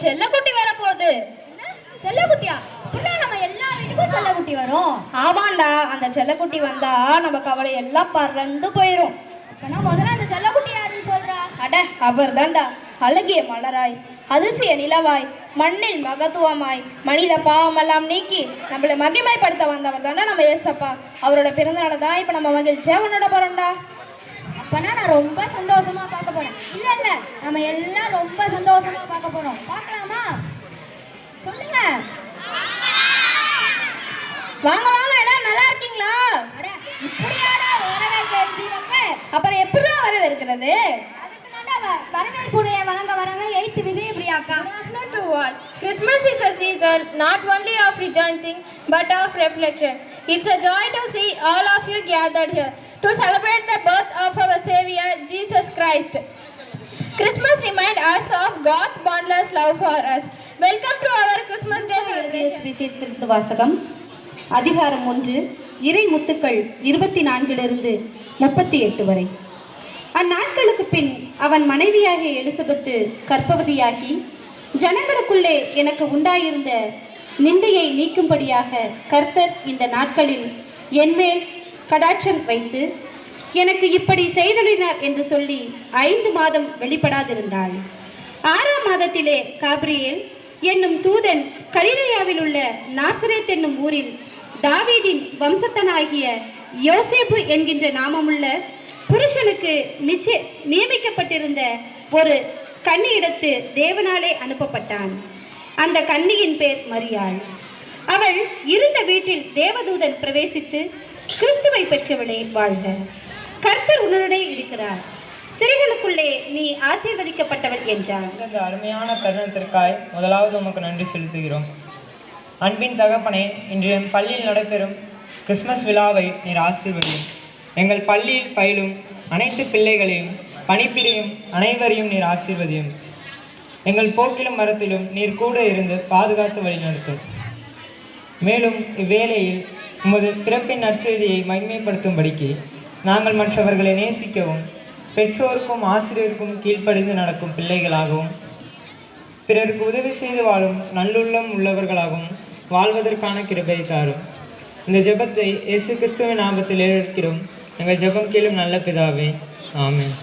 செல்லக்குட்டி வரப்போகுது. செல்லக்குட்டியா? அப்படின்னா நம்ம எல்லா வீட்டுக்கும் செல்லக்குட்டி வரும். ஆமாண்டா, அந்த செல்லக்குட்டி வந்தா நம்ம கவலை எல்லாம் பறந்து போயிடும். அப்பனா முதல்ல அந்த செல்லக்குட்டி யாருன்னு சொல்றா? அட, அவர் தான்டா. அழகிய மலராய், அதிசய நிலவாய், மண்ணில் மகத்துவமாய், மனித பாவமெல்லாம் நீக்கி நம்மளை மகிமைப்படுத்த வந்தவர் தாண்டா நம்ம ஏசப்பா. அவரோட பிறந்தநாளை தான் இப்போ நம்ம மகிழ்ச்சியா கொண்டாட போறோம்டா. அப்பனா நான் ரொம்ப சந்தோஷமா பார்க்க போறேன். இல்ல நம்ம எல்லாம் ரொம்ப சந்தோஷமா பார்க்க போறோம். பார்க்கலாமா? சொல்லுங்க. வாங்க வாங்க, எல்லாம் நல்லா இருக்கீங்களா? அட, இப்படியாடா வரவேற்பு வைக்க? அப்புறம் எப்படிதான் வரவேற்கிறது? வரவேற்புடைய வழங்க வரங்க 8th விஜயபிரியாக்கா. Good afternoon to all. Christmas is a season not only of rejoicing but of reflection. It's a joy to see all of you gathered here to celebrate the birth of our Savior Jesus Christ. Christmas reminds us of God's boundless love for us. Welcome to our Christmas Day celebration. விசேஷத்திற்கு வாசகம் அதிகாரம் 1 இறை முத்துக்கள் 24 38 வரை. அந்நாட்களுக்கு பின் அவன் மனைவியாகிய எலிசபெத்து கர்ப்பவதியாகி ஜனங்களுக்குள்ளே எனக்கு உண்டாயிருந்த நிந்தையை நீக்கும்படியாக கர்த்தர் இந்த நாட்களில் என்மேல் கடாட்சம் வைத்து எனக்கு இப்படி செய்துள்ளார் என்று சொல்லி 5 மாதம் வெளிப்படாதிருந்தாள். 6ஆம் மாதத்திலே காபிரியேல் என்னும் தூதன் கலிலேயாவில் உள்ள நாசரேத் என்னும் ஊரில் தாவீதின் வம்சத்தனாகிய யோசேப்பு என்கின்ற நாமமுள்ள புருஷனுக்கு நியமிக்கப்பட்டிருந்த ஒரு கன்னியிடத்து தேவனாலே அனுப்பப்பட்டான். அந்த கன்னியின் பேர் மரியாள். அவள் இருந்த வீட்டில் தேவதூதன் பிரவேசித்து, கிறிஸ்துவை பெற்றவளே வாழ்க, கர்த்தர் உன்னுடைய இருக்கிறார், ஸ்திரீகளுக்குள்ளே நீ ஆசீர்வதிக்கப்பட்டவள் என்றார். இந்த அருமையான தருணத்திற்காய் முதலாவது உமக்கு நன்றி செலுத்துகிறோம். அன்பின் தகப்பனே, இன்று என் பள்ளியில் நடைபெறும் கிறிஸ்மஸ் விழாவை நீர் ஆசீர்வதியும். எங்கள் பள்ளியில் பயிலும் அனைத்து பிள்ளைகளையும் பணிபுரியும் அனைவரையும் நீர் ஆசீர்வதியும். எங்கள் போக்கிலும் மரத்திலும் நீர் கூட இருந்து பாதுகாத்து வழிநடத்தும். மேலும் இவ்வேளையில் உமது பிறப்பின் நற்செய்தியை மகிமைப்படுத்தும்படிக்கு நாங்கள் மற்றவர்களை நேசிக்கவும் பெற்றோருக்கும் ஆசிரியருக்கும் கீழ்ப்படிந்து நடக்கும் பிள்ளைகளாகவும் பிறருக்கு உதவி செய்து வாழும் நல்லுள்ளம் உள்ளவர்களாகவும் வாழ்வதற்கான கிருபை தாரும். இந்த ஜெபத்தை இயேசு கிறிஸ்துவின் நாமத்தில் ஏற்கிறோம். எங்கள் ஜெபம் கேளும் நல்ல பிதாவே, ஆமென்.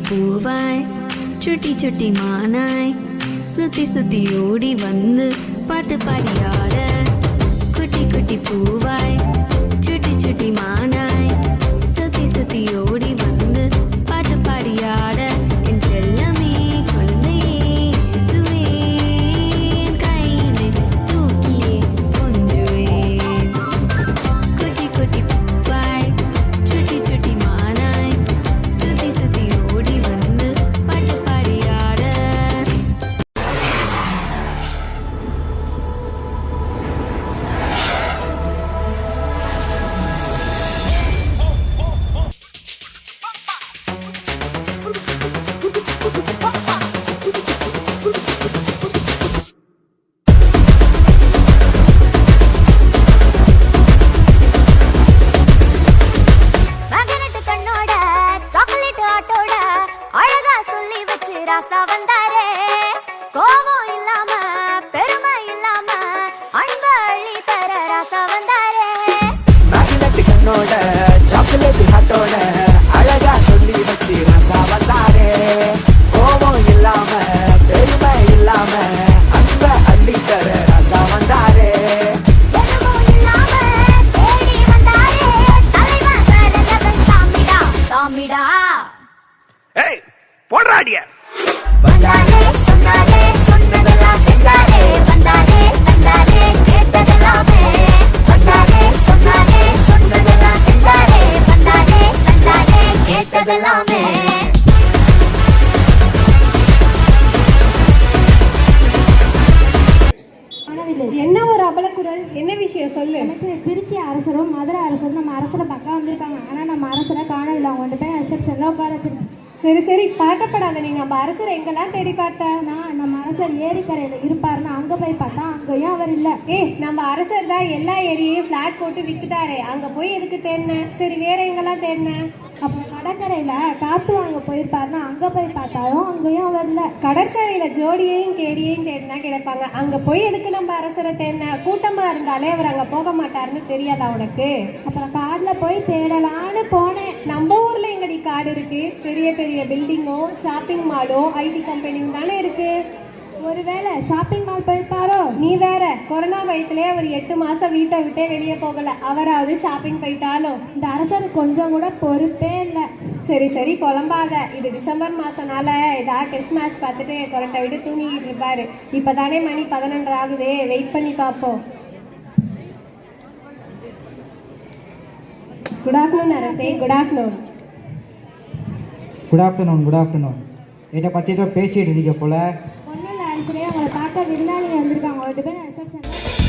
பூவாய் சுட்டி சுட்டி மானாய் சுத்தி சுத்தி ஓடி வந்து பாட்டு பாடியாட குட்டி குட்டி பூவாய் சுட்டி சுட்டி மானாய் சுத்தி சுத்தி ஓடி வந்து பாட்டு பாடியாட என் செல்லமே குழந்தையே இயேசுவே என் கையிலே தூக்கியே கொஞ்சுவேன் குட்டி குட்டி பூவாய் சுட்டி சுட்டி மானாய் சுத்தி சுத்தி ஓடி வந்து பாட்டு பாடியாட மகனட்டு கண்ணோட சாக்லேட் ஆட்டோட அழகா சொல்லி வச்சு ராசா வந்தாரே கோபம் இல்லாம பெருமை இல்லாம அன்ப அள்ளி தர ராசா வந்தாரே மேக்னெட் கண்ணோட சாக்லேட் ஹாட்டோட அழகா சொல்லி வச்சு ரசா வந்தாரே கோபம் இல்லாம பெருமை இல்லாம அன்ப அள்ளி தர ரசா வந்தாரே பெருமும் இல்லாம தேடி வந்தாரே தலைவன் கடலவன் சாமிடா சாமிடா ஏய் போடுறாடிய வந்தாரே சொன்னாரே சொன்னதெல்லாம் செஞ்சாரே வந்தாரே வந்தாரே கேட்டதெல்லாமே வந்தாரே சொன்னாரே சொன்னதெல்லாம் செஞ்சாரே வந்தாரே வந்தாரே கேட்டதெல்லாமே என்ன ஒரு அபலக்குரல், என்ன விஷயம் சொல்லு. திருச்சி அரசரும் மதுரை அரசரும் நம்ம அரசரை பார்க்க வந்திருக்காங்க. ஆனால் நம்ம அரசரை காணவில்லை. அவங்க வந்து போய் ரிசப்ஷனில் உட்கார வச்சிருக்கேன். சரி சரி பதட்டப்படாத. நீ நம்ம அரசர் எங்கெல்லாம் தேடி பார்த்த? நான் நம்ம அரசர் ஏரிக்கரையில் இருப்பாருன்னு அங்கே போய் பார்த்தா அங்கேயும் அவர் இல்லை. நம்ம அரசர் தான் எல்லா ஏரியையும் ஃப்ளாட் போட்டு வித்துட்டாரே, அங்கே போய் எதுக்கு தேடினேன்? சரி வேற எங்கெல்லாம் தேடினேன்? அப்புறம் கடற்கரையில் காற்று வாங்க போயிருப்பாருன்னா அங்கே போய் பார்த்தாலும் அங்கேயும் அவர் இல்லை. கடற்கரையில் ஜோடியையும் கேடியையும் தேடினா கிடைப்பாங்க. அங்கே போய் எதுக்கு நம்ம அரசரை தேடின? கூட்டமாக இருந்தாலே அவர் அங்கே போக மாட்டாருன்னு தெரியாதா உனக்கு? அப்புறம் காடில் போய் தேடலான்னு போனேன். நம்ம ஊரில் எங்கடி காடு இருக்கு? பெரிய பெரிய பில்டிங்கும் ஷாப்பிங் மாலும் ஐடி கம்பெனியும் தானே இருக்கு. ஒருவேளை ஷாப்பிங் மால் போயிருப்பாரோ? நீ வேற, கொரோனா வயசுலேயே அவர் 8 மாசம் வீட்டை விட்டே வெளியே போகல. அவராவது ஷாப்பிங் போயிட்டாலும் இந்த அரசருக்கு கொஞ்சம் கூட பொறுப்பே இல்லை. சரி சரி குழம்பாத. இது டிசம்பர் மாசம்னால ஏதாவது டெஸ்ட் மேட்ச் பார்த்துட்டு கொரட்டை விட்டு தூங்கிட்டு இருப்பாரு. இப்போதானே மணி 11 ஆகுது. வெயிட் பண்ணி பார்ப்போம். குட் ஆஃப்டர்நூன் அரசே. Good afternoon. Good afternoon. Good afternoon. இதை பற்றி தான் பேசிகிட்டு இருக்கீங்க போல. ஒன்றும் இல்லை அரசரே, அவங்களை பார்க்க விருந்தாளிங்க வந்திருக்காங்க. அவங்கள்ட்ட போய் நான் ரிசப்ஷன்